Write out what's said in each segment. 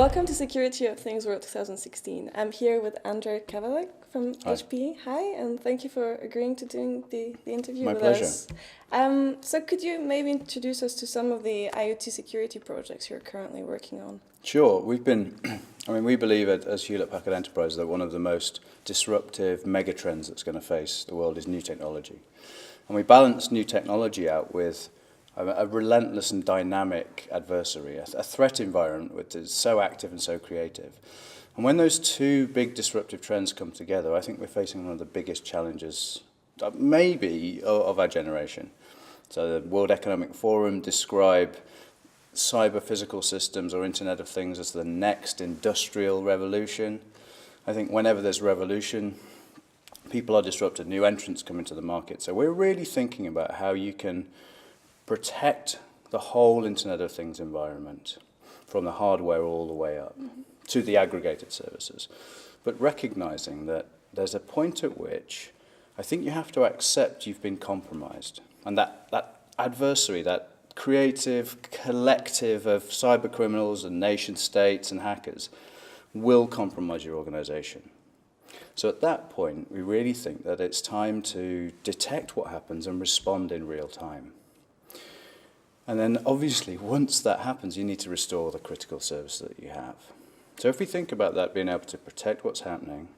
Welcome to Security of Things World 2016. I'm here with Andrzej Kawalec from HPE. Hi, and thank you for agreeing to doing the interview with us. So could you maybe introduce us to some of the IoT security projects you're currently working on? Sure. We believe as Hewlett-Packard Enterprise that one of the most disruptive megatrends that's going to face the world is new technology. And we balance new technology out with a relentless and dynamic adversary, a threat environment which is so active and so creative. And when those two big disruptive trends come together, I think we're facing one of the biggest challenges, maybe, of our generation. So the World Economic Forum describe cyber-physical systems or Internet of Things as the next industrial revolution. I think whenever there's revolution, people are disrupted, new entrants come into the market. So we're really thinking about how you can protect the whole Internet of Things environment from the hardware all the way up to the aggregated services. But recognizing that there's a point at which I think you have to accept you've been compromised. And that adversary, that creative collective of cyber criminals and nation states and hackers will compromise your organization. So at that point, we really think that it's time to detect what happens and respond in real time. And then obviously, once that happens, you need to restore the critical service that you have. So if we think about that, being able to protect what's happening,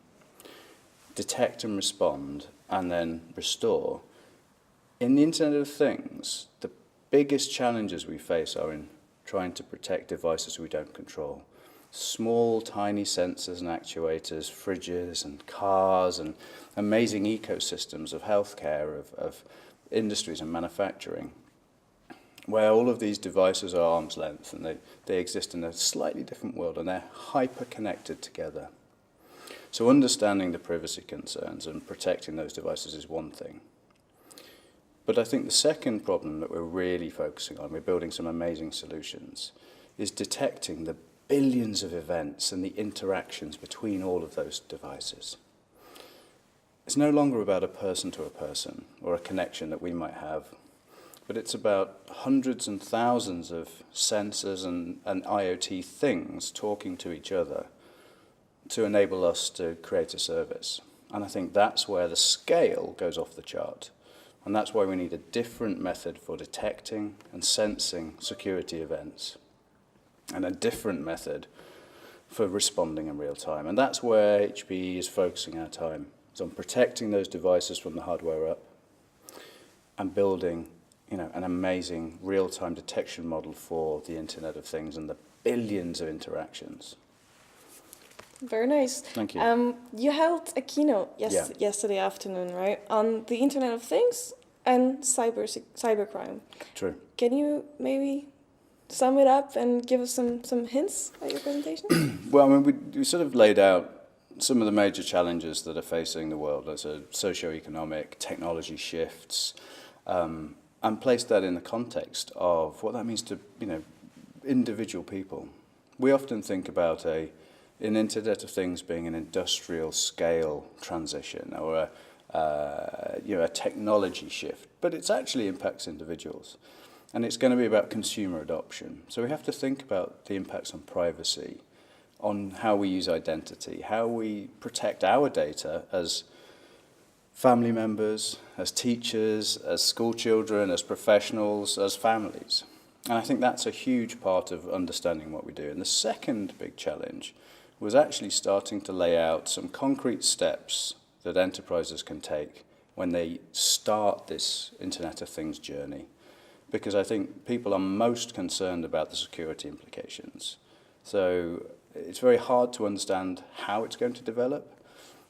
detect and respond, and then restore, in the Internet of Things, the biggest challenges we face are in trying to protect devices we don't control. Small, tiny sensors and actuators, fridges and cars, and amazing ecosystems of healthcare, of industries and manufacturing, where all of these devices are arm's length and they exist in a slightly different world and they're hyper-connected together. So understanding the privacy concerns and protecting those devices is one thing. But I think the second problem that we're really focusing on, we're building some amazing solutions, is detecting the billions of events and the interactions between all of those devices. It's no longer about a person to a person or a connection that we might have, but it's about hundreds and thousands of sensors and IoT things talking to each other to enable us to create a service. And I think that's where the scale goes off the chart. And that's why we need a different method for detecting and sensing security events, and a different method for responding in real time. And that's where HPE is focusing our time. It's on protecting those devices from the hardware up and building an amazing real-time detection model for the Internet of Things and the billions of interactions. Very nice. Thank you. You held a keynote yesterday afternoon, right, on the Internet of Things and cybercrime. True. Can you maybe sum it up and give us some hints at your presentation? Well, we sort of laid out some of the major challenges that are facing the world as a socio-economic technology shifts, and placed that in the context of what that means to individual people. We often think about an Internet of Things being an industrial scale transition or a technology shift, but it actually impacts individuals. And it's going to be about consumer adoption. So we have to think about the impacts on privacy, on how we use identity, how we protect our data as family members, as teachers, as school children, as professionals, as families. And I think that's a huge part of understanding what we do. And the second big challenge was actually starting to lay out some concrete steps that enterprises can take when they start this Internet of Things journey. Because I think people are most concerned about the security implications. So it's very hard to understand how it's going to develop.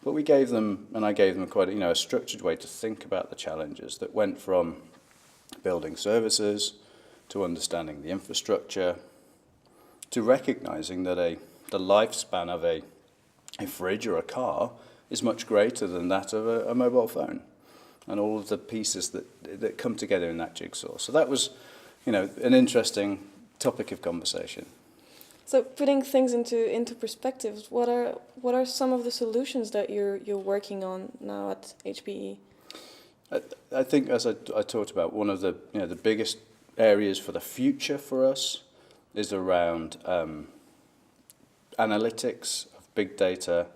But we gave them, and I gave them quite a structured way to think about the challenges that went from building services to understanding the infrastructure to recognizing that the lifespan of a fridge or a car is much greater than that of a mobile phone, and all of the pieces that come together in that jigsaw. So that was, an interesting topic of conversation. So putting things into perspective, what are some of the solutions that you're working on now at HPE? I think, as I talked about, one of the the biggest areas for the future for us is around analytics of big data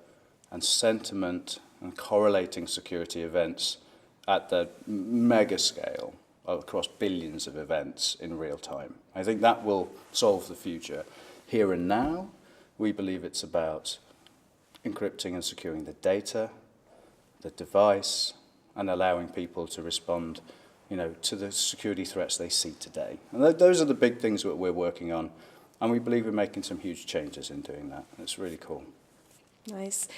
and sentiment and correlating security events at the mega scale across billions of events in real time. I think that will solve the future. Here and now, we believe it's about encrypting and securing the data, the device, and allowing people to respond, to the security threats they see today. And those are the big things that we're working on, and we believe we're making some huge changes in doing that. It's really cool. Nice.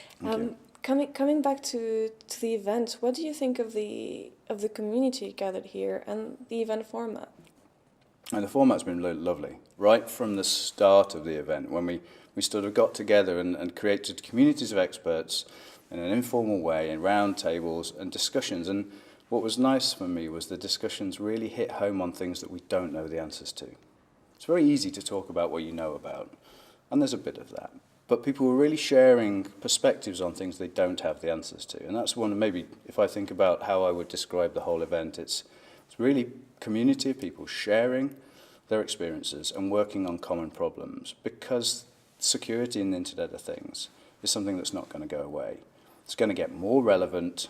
Coming back to the event, what do you think of the community gathered here and the event format? And the format's been lovely. Right from the start of the event, when we sort of got together and created communities of experts in an informal way, in round tables and discussions. And what was nice for me was the discussions really hit home on things that we don't know the answers to. It's very easy to talk about what you know about, and there's a bit of that. But people were really sharing perspectives on things they don't have the answers to. And that's one, maybe if I think about how I would describe the whole event, it's really community of people sharing their experiences and working on common problems, because security in the Internet of Things is something that's not going to go away. It's going to get more relevant,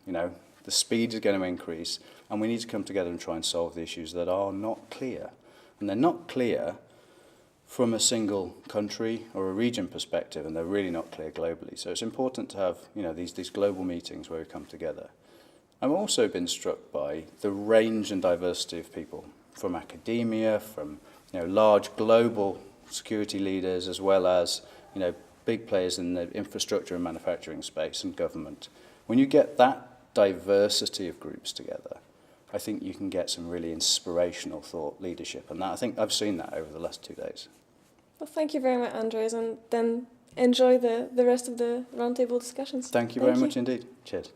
the speed is going to increase, and we need to come together and try and solve the issues that are not clear. And they're not clear from a single country or a region perspective, and they're really not clear globally. So it's important to have, these global meetings where we come together. I've also been struck by the range and diversity of people, from academia, from large global security leaders, as well as big players in the infrastructure and manufacturing space and government. When you get that diversity of groups together, I think you can get some really inspirational thought leadership, and I think I've seen that over the last 2 days. Well, thank you very much, Andrzej, and then enjoy the rest of the roundtable discussions. Thank you very much indeed. Cheers.